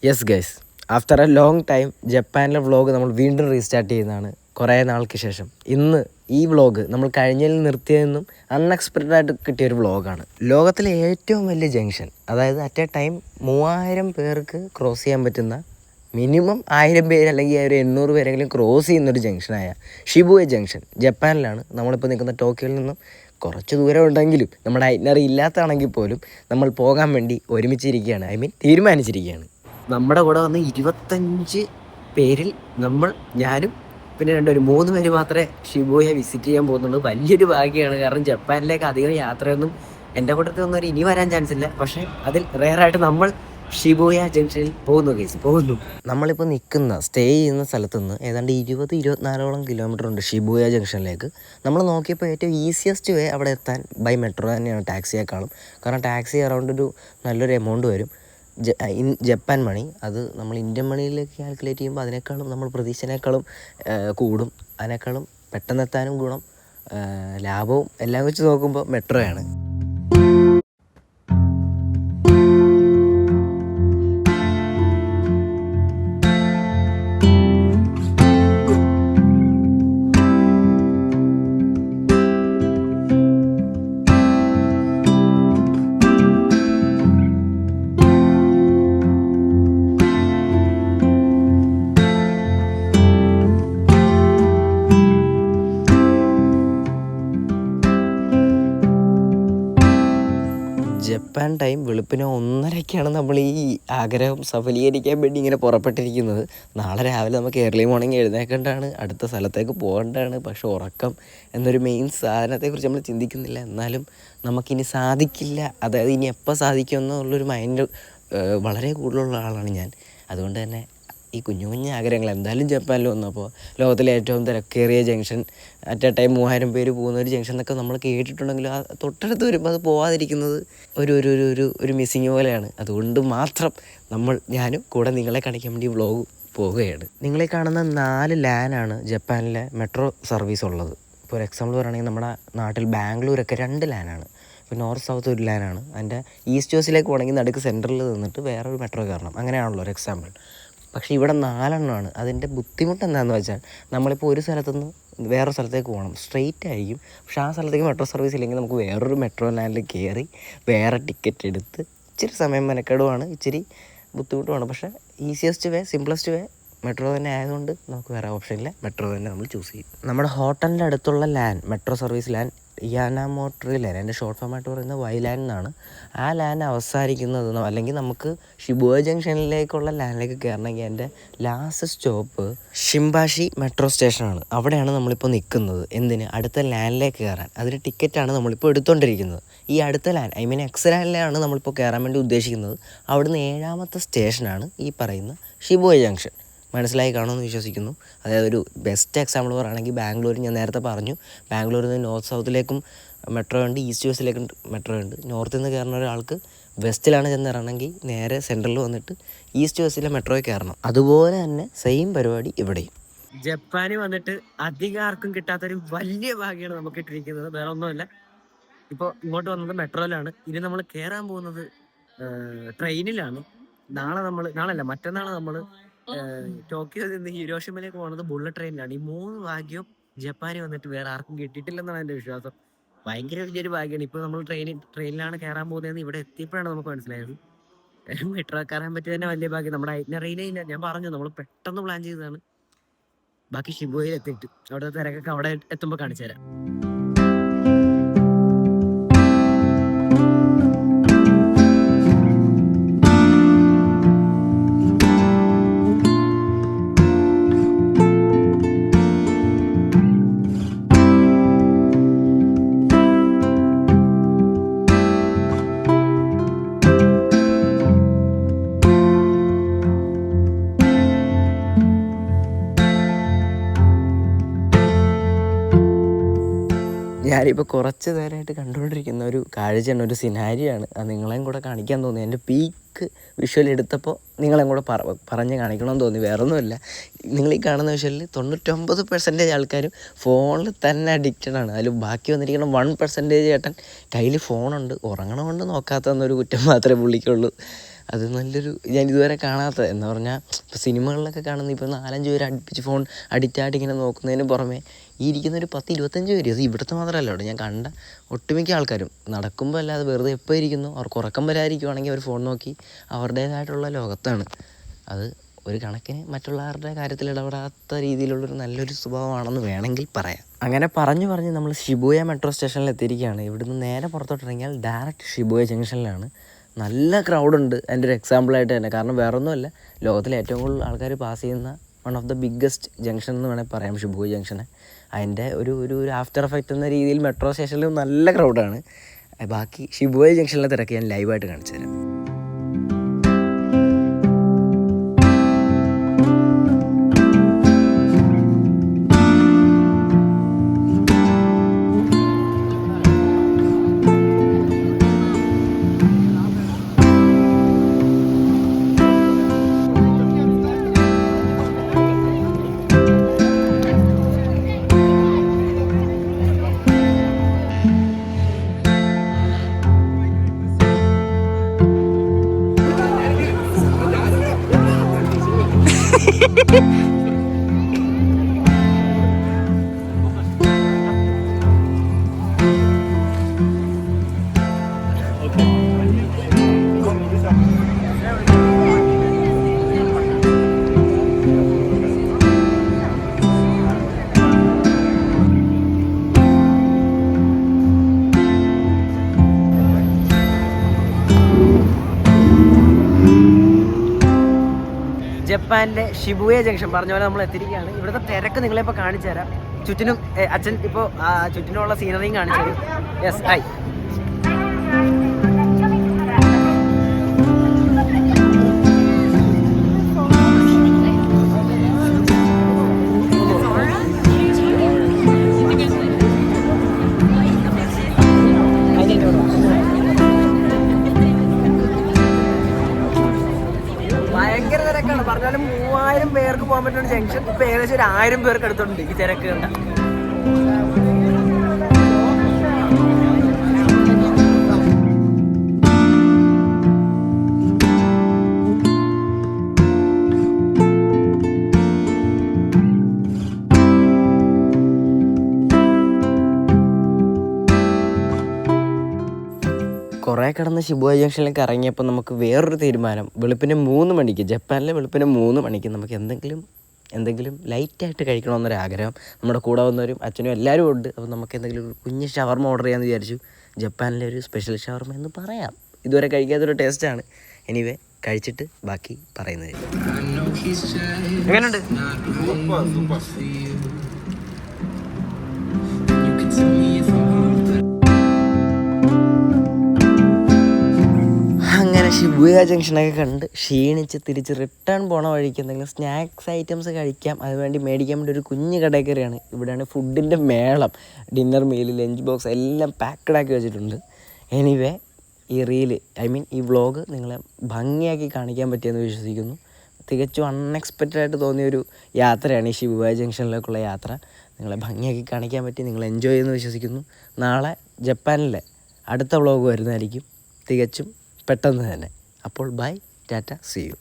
Yes guys, after A long time ജപ്പാനിലെ vlog നമ്മൾ വീണ്ടും റീസ്റ്റാർട്ട് ചെയ്യുന്നതാണ് കുറേ നാൾക്ക് ശേഷം. ഇന്ന് ഈ വ്ളോഗ് നമ്മൾ കഴിഞ്ഞതിൽ നിർത്തിയതെന്നും അൺഎക്സ്പെക്റ്റഡ് ആയിട്ട് കിട്ടിയൊരു വ്ളോഗാണ്. ലോകത്തിലെ ഏറ്റവും വലിയ ജംഗ്ഷൻ, അതായത് അറ്റ് എ ടൈം 3000 പേർക്ക് ക്രോസ് ചെയ്യാൻ പറ്റുന്ന, മിനിമം 1000 പേര് അല്ലെങ്കിൽ ഒരു 800 പേരെങ്കിലും ക്രോസ് ചെയ്യുന്നൊരു ജംഗ്ഷനായ ഷിബുയ ജംഗ്ഷൻ ജപ്പാനിലാണ്. നമ്മളിപ്പോൾ നിൽക്കുന്ന ടോക്കിയോയിൽ നിന്നും കുറച്ച് ദൂരം ഉണ്ടെങ്കിലും നമ്മുടെ ഐറ്റ്നറി ഇല്ലാത്തതാണെങ്കിൽ പോലും നമ്മൾ പോകാൻ വേണ്ടി ഒരുമിച്ചിരിക്കുകയാണ്, തീരുമാനിച്ചിരിക്കുകയാണ്. നമ്മുടെ കൂടെ വന്ന് 25 പേരിൽ ഞാനും പിന്നെ 3 പേര് മാത്രമേ ഷിബുയെ വിസിറ്റ് ചെയ്യാൻ പോകുന്നുള്ളൂ. വലിയൊരു ഭാഗ്യമാണ്, കാരണം ജപ്പാനിലേക്ക് അധികം യാത്രയൊന്നും എൻ്റെ കൂട്ടത്തിൽ ഒന്നും ഇനി വരാൻ ചാൻസ് ഇല്ല. പക്ഷേ അതിൽ റെയറായിട്ട് നമ്മൾ ഷിബുയ ജംഗ്ഷനിൽ പോകുന്നു. നമ്മളിപ്പോൾ സ്റ്റേ ചെയ്യുന്ന സ്ഥലത്ത് നിന്ന് ഏതാണ്ട് 20-24 കിലോമീറ്റർ ഉണ്ട് ഷിബുയ ജംഗ്ഷനിലേക്ക്. നമ്മൾ നോക്കിയപ്പോൾ ഏറ്റവും ഈസിയസ്റ്റ് വേ അവിടെ എത്താൻ ബൈ മെട്രോ തന്നെയാണ് ടാക്സിയേക്കാളും. കാരണം ടാക്സി അറൗണ്ട് ഒരു നല്ലൊരു എമൗണ്ട് വരും, ജപ്പാൻ മണി. അത് നമ്മൾ ഇന്ത്യൻ മണിയിലേക്ക് കാൽക്കുലേറ്റ് ചെയ്യുമ്പോൾ അതിനേക്കാളും നമ്മൾ പ്രതീക്ഷനേക്കാളും കൂടും. അതിനേക്കാളും പെട്ടെന്നെത്താനും ഗുണം, ലാഭവും എല്ലാം വെച്ച് നോക്കുമ്പോൾ മെട്രോയാണ്. ജപ്പാൻ ടൈം വെളുപ്പിന് 1:30-ക്കാണ് നമ്മൾ ഈ ആഗ്രഹം സഫലീകരിക്കാൻ വേണ്ടി ഇങ്ങനെ പുറപ്പെട്ടിരിക്കുന്നത്. നാളെ രാവിലെ നമുക്ക് ഏർലി മോർണിംഗ് എഴുന്നേൽക്കേണ്ടതാണ്, അടുത്ത സ്ഥലത്തേക്ക് പോകേണ്ടതാണ്. പക്ഷെ ഉറക്കം എന്നൊരു മെയിൻ സാധനത്തെക്കുറിച്ച് നമ്മൾ ചിന്തിക്കുന്നില്ല. എന്നാലും നമുക്കിനി സാധിക്കില്ല, അതായത് ഇനി എപ്പോൾ സാധിക്കുമെന്നുള്ളൊരു മൈൻഡ് വളരെ കൂടുതലുള്ള ആളാണ് ഞാൻ. അതുകൊണ്ട് തന്നെ ഈ കുഞ്ഞു ആഗ്രഹങ്ങൾ എന്തായാലും ജപ്പാനിൽ വന്നപ്പോൾ ലോകത്തിലെ ഏറ്റവും തിരക്കേറിയ ജംഗ്ഷൻ, അറ്റ് എ ടൈം 3000 പേര് പോകുന്ന ഒരു ജംഗ്ഷൻ എന്നൊക്കെ നമ്മൾ കേട്ടിട്ടുണ്ടെങ്കിലും ആ തൊട്ടടുത്ത് വരുമ്പോൾ അത് പോകാതിരിക്കുന്നത് ഒരു മിസ്സിങ് പോലെയാണ്. അതുകൊണ്ട് മാത്രം ഞാനും കൂടെ നിങ്ങളെ കാണിക്കാൻ വേണ്ടി വ്ളോഗ് പോവുകയാണ്. നിങ്ങളെ കാണുന്ന 4 ലാനാണ് ജപ്പാനിലെ മെട്രോ സർവീസ് ഉള്ളത്. ഇപ്പോൾ ഒരു എക്സാമ്പിൾ പറയുകയാണെങ്കിൽ നമ്മുടെ നാട്ടിൽ ബാംഗ്ലൂരൊക്കെ 2 ലാനാണ്. ഇപ്പോൾ നോർത്ത് സൗത്ത് ഒരു ലാനാണ്. അതിൻ്റെ ഈസ്റ്റ് വെസ്റ്റിലേക്ക് പോകണമെങ്കിൽ നടുക്ക് സെൻറ്ററിൽ നിന്നിട്ട് വേറൊരു മെട്രോ കയറണം. അങ്ങനെയാണല്ലോ ഒരു എക്സാമ്പിൾ. പക്ഷേ ഇവിടെ 4 എണ്ണമാണ്. അതിൻ്റെ ബുദ്ധിമുട്ട് എന്താണെന്ന് വെച്ചാൽ നമ്മളിപ്പോൾ ഒരു സ്ഥലത്തുനിന്ന് വേറൊരു സ്ഥലത്തേക്ക് പോകണം, സ്ട്രെയിറ്റ് ആയിരിക്കും. പക്ഷേ ആ സ്ഥലത്തേക്ക് മെട്രോ സർവീസ് ഇല്ലെങ്കിൽ നമുക്ക് വേറൊരു മെട്രോ ലാൻഡിൽ കയറി വേറെ ടിക്കറ്റ് എടുത്ത് ഇച്ചിരി സമയം മെനക്കെടുവാണ്, ഇച്ചിരി ബുദ്ധിമുട്ടുമാണ്. പക്ഷേ ഈസിയസ്റ്റ് വേ, സിംപ്ലസ്റ്റ് വേ മെട്രോ തന്നെ ആയതുകൊണ്ട് നമുക്ക് വേറെ ഓപ്ഷൻ ഇല്ല, മെട്രോ തന്നെ നമ്മൾ ചൂസ് ചെയ്യും. നമ്മുടെ ഹോട്ടലിൻ്റെ അടുത്തുള്ള മെട്രോ സർവീസ് ലാൻ യാനാമോട്ടറി ലാൻ, എൻ്റെ ഷോർട്ട് ഫോമായിട്ട് പറയുന്നത് വൈലാൻ എന്നാണ്. ആ ലാൻ അവസാനിക്കുന്നത്, അല്ലെങ്കിൽ നമുക്ക് ഷിബുയ ജംഗ്ഷനിലേക്കുള്ള ലാനിലേക്ക് കയറണമെങ്കിൽ എൻ്റെ ലാസ്റ്റ് സ്റ്റോപ്പ് ഷിംബാഷി മെട്രോ സ്റ്റേഷനാണ്. അവിടെയാണ് നമ്മളിപ്പോൾ നിൽക്കുന്നത്. എന്തിന്? അടുത്ത ലാനിലേക്ക് കയറാൻ. അതിന് ടിക്കറ്റാണ് നമ്മളിപ്പോൾ എടുത്തുകൊണ്ടിരിക്കുന്നത്. ഈ അടുത്ത ലാൻ, എക്സ് ലാനിലാണ് നമ്മളിപ്പോൾ കയറാൻ വേണ്ടി ഉദ്ദേശിക്കുന്നത്. അവിടുന്ന് 7ാമത്തെ സ്റ്റേഷനാണ് ഈ പറയുന്ന ഷിബുയ ജംഗ്ഷൻ. മനസ്സിലായി കാണുമെന്ന് വിശ്വസിക്കുന്നു. അതായത് ഒരു ബെസ്റ്റ് എക്സാമ്പിൾ പറയുകയാണെങ്കിൽ ബാംഗ്ലൂർ, ഞാൻ നേരത്തെ പറഞ്ഞു, ബാംഗ്ലൂരിൽ നിന്ന് നോർത്ത് സൗത്തിലേക്കും മെട്രോ ഉണ്ട്, ഈസ്റ്റ് വെസ്റ്റിലേക്കും മെട്രോ ഉണ്ട്. നോർത്തിൽ നിന്ന് കയറുന്ന ഒരാൾക്ക് വെസ്റ്റിലാണ് ചെന്നിറങ്ങണമെങ്കിൽ നേരെ സെൻട്രലിൽ വന്നിട്ട് ഈസ്റ്റ് വെസ്റ്റിലെ മെട്രോയിൽ കയറണം. അതുപോലെ തന്നെ സെയിം പരിപാടി ഇവിടെയും. ജപ്പാനിൽ വന്നിട്ട് അധികം ആർക്കും കിട്ടാത്തൊരു വലിയ ഭാഗ്യമാണ് നമുക്ക് ഇട്ടിരിക്കുന്നത്. വേറെ ഒന്നുമല്ല, ഇപ്പോൾ ഇങ്ങോട്ട് വന്നത് മെട്രോയിലാണ്. ഇനി നമ്മൾ കയറാൻ പോകുന്നത് ട്രെയിനിലാണ്. മറ്റന്നാൾ നമ്മൾ ടോക്കിയോയിൽ നിന്ന് ഹിരോഷിമയിലേക്ക് പോകുന്നത് ബുള്ളറ്റ് ട്രെയിനിലാണ്. ഈ 3 ഭാഗ്യവും ജപ്പാനിൽ വന്നിട്ട് വേറെ ആർക്കും കിട്ടിയിട്ടില്ലെന്നാണ് എൻ്റെ വിശ്വാസം. ഭയങ്കര വലിയൊരു ഭാഗ്യമാണ്. ഇപ്പോൾ നമ്മൾ ട്രെയിനിലാണ് കയറാൻ പോകുന്നതെന്ന് ഇവിടെ എത്തിയപ്പോഴാണ് നമുക്ക് മനസ്സിലായത്. മെട്രോ കയറാൻ പറ്റിയ തന്നെ വലിയ ഭാഗ്യം. നമ്മുടെ ഐറ്റിനറിയിലേ ഇല്ല. ഞാൻ പറഞ്ഞു, നമ്മൾ പെട്ടെന്ന് പ്ലാൻ ചെയ്തതാണ്. ബാക്കി ഷിബുയയിൽ എത്തിയിട്ട് അവിടുത്തെ തിരക്കൊക്കെ അവിടെ എത്തുമ്പോൾ കാണിച്ചു തരാം. ഞാനിപ്പോൾ കുറച്ച് നേരമായിട്ട് കണ്ടുകൊണ്ടിരിക്കുന്ന ഒരു കാഴ്ചയാണ്, ഒരു സിനാരിയാണ്. അത് നിങ്ങളെയും കൂടെ കാണിക്കാൻ തോന്നി. എൻ്റെ പീക്ക് വിഷ്വൽ എടുത്തപ്പോൾ നിങ്ങളെയും കൂടെ പറഞ്ഞ് കാണിക്കണമെന്ന് തോന്നി. വേറൊന്നുമില്ല, നിങ്ങൾ ഈ കാണുന്ന വിഷ്വലിൽ 99% ആൾക്കാരും ഫോണിൽ തന്നെ അഡിക്റ്റഡാണ്. അതിൽ ബാക്കി വന്നിരിക്കുന്ന 1% ചേട്ടൻ കയ്യിൽ ഫോണുണ്ട്, ഉറങ്ങണമുണ്ട് നോക്കാത്തതെന്നൊരു കുറ്റം മാത്രമേ പുള്ളിക്കുള്ളൂ. അത് നല്ലൊരു ഞാൻ ഇതുവരെ കാണാത്ത എന്ന് പറഞ്ഞാൽ ഇപ്പോൾ സിനിമകളിലൊക്കെ കാണുന്ന ഇപ്പോൾ 4-5 പേര് അടുപ്പിച്ച് ഫോൺ അഡിക്റ്റായിട്ട് ഇങ്ങനെ നോക്കുന്നതിന് പുറമെ ഈ ഇരിക്കുന്ന ഒരു 10-25 പേര്, അത് ഇവിടുത്തെ മാത്രമല്ല കേട്ടോ, ഞാൻ കണ്ട ഒട്ടുമിക്ക ആൾക്കാരും നടക്കുമ്പോൾ അല്ലാതെ വെറുതെ എപ്പോൾ ഇരിക്കുന്നു, അവർക്ക് ഉറക്കം വരാതിരിക്കുവാണെങ്കിൽ അവർ ഫോൺ നോക്കി അവരുടേതായിട്ടുള്ള ലോകത്താണ്. അത് ഒരു കണക്കിന് മറ്റുള്ളവരുടെ കാര്യത്തിൽ ഇടപെടാത്ത രീതിയിലുള്ളൊരു നല്ലൊരു സ്വഭാവമാണെന്ന് വേണമെങ്കിൽ പറയാം. അങ്ങനെ പറഞ്ഞ് നമ്മൾ ഷിബുയ മെട്രോ സ്റ്റേഷനിൽ എത്തിയിരിക്കുകയാണ്. ഇവിടുന്ന് നേരെ പുറത്തോട്ടിറങ്ങിയാൽ ഡയറക്റ്റ് ഷിബുയ ജംഗ്ഷനിലാണ്. നല്ല ക്രൗഡുണ്ട് അതിൻ്റെ ഒരു എക്സാമ്പിളായിട്ട് തന്നെ. കാരണം വേറൊന്നുമല്ല, ലോകത്തിലെ ഏറ്റവും കൂടുതൽ ആൾക്കാർ പാസ് ചെയ്യുന്ന one of the biggest junction എന്ന് വേണമെങ്കിൽ പറയാം ഷിബുയ ജംഗ്ഷനെ. അതിൻ്റെ ഒരു ആഫ്റ്റർ എഫക്റ്റ് എന്ന രീതിയിൽ മെട്രോ സ്റ്റേഷനിൽ നല്ല ക്രൗഡാണ്. ബാക്കി ഷിബുയ ജംഗ്ഷനിലെ തിരക്ക് ഞാൻ ലൈവായിട്ട് കാണിച്ചു തരാം. ജപ്പാനിലെ ഷിബുയ ജംഗ്ഷൻ പറഞ്ഞ പോലെ നമ്മൾ എത്തിയിരിക്കുകയാണ്. ഇവിടുത്തെ തിരക്ക് നിങ്ങളിപ്പോൾ കാണിച്ചു തരാം. ചുറ്റിനും അച്ഛൻ ഇപ്പോൾ ചുറ്റിനുമുള്ള സീനറിയും കാണിച്ചു തരും. Yes, hi. ഭയങ്കര തിരക്കാണ്. പറഞ്ഞാലും 3000 പേർക്ക് പോകാൻ പറ്റുന്ന ജംഗ്ഷൻ ഇപ്പം ഏകദേശം ഒരു 1000 പേർക്ക് എടുത്തോണ്ട് ഈ തിരക്ക് കണ്ട. കുറേ കിടന്ന് ഷിബുയ ജംഗ്ഷനിലേക്ക് ഇറങ്ങിയപ്പോൾ നമുക്ക് വേറൊരു തീരുമാനം. വെളുപ്പിന് 3 മണിക്ക്, ജപ്പാനിലെ വെളുപ്പിന് 3 മണിക്ക് നമുക്ക് എന്തെങ്കിലും ലൈറ്റായിട്ട് കഴിക്കണമെന്നൊരാഗ്രഹം. നമ്മുടെ കൂടെ വന്നവരും അച്ഛനും എല്ലാവരും ഉണ്ട്. അപ്പോൾ നമുക്ക് എന്തെങ്കിലും ഒരു കുഞ്ഞ് ഷവർമ ഓർഡർ ചെയ്യാമെന്ന് വിചാരിച്ചു. ജപ്പാനിലെ ഒരു സ്പെഷ്യൽ ഷവർമ എന്ന് പറയാം. ഇതുവരെ കഴിക്കാത്തൊരു ടേസ്റ്റാണ്. എനിവേ കഴിച്ചിട്ട് ബാക്കി പറയുന്നത്. എങ്ങനെയുണ്ട്? അങ്ങനെ ഷിബുയ ജംഗ്ഷനൊക്കെ കണ്ട് ക്ഷീണിച്ച് തിരിച്ച് റിട്ടേൺ പോണ വഴിക്ക് എന്തെങ്കിലും സ്നാക്സ് ഐറ്റംസ് കഴിക്കാം, അതിനുവേണ്ടി മേടിക്കാൻ വേണ്ടി ഒരു കുഞ്ഞ് കടയിൽ കയറിയാണ്. ഇവിടെയാണ് ഫുഡിൻ്റെ മേളം. ഡിന്നർ മീൽ, ലഞ്ച് ബോക്സ് എല്ലാം പാക്കഡാക്കി വെച്ചിട്ടുണ്ട്. എനിവേ ഈ വ്ളോഗ് നിങ്ങളെ ഭംഗിയാക്കി കാണിക്കാൻ പറ്റിയെന്ന് വിശ്വസിക്കുന്നു. തികച്ചും അൺഎക്സ്പെക്റ്റഡായിട്ട് തോന്നിയൊരു യാത്രയാണ് ഈ ഷിബുയ ജംഗ്ഷനിലേക്കുള്ള യാത്ര. നിങ്ങളെ ഭംഗിയാക്കി കാണിക്കാൻ പറ്റി, നിങ്ങൾ എൻജോയ് ചെയ്യുമെന്ന് വിശ്വസിക്കുന്നു. നാളെ ജപ്പാനിലെ അടുത്ത വ്ളോഗ് വരുന്നതായിരിക്കും, തികച്ചും പെട്ടെന്ന് തന്നെ. അപ്പോൾ ബൈ, ടാറ്റ, സീ യു.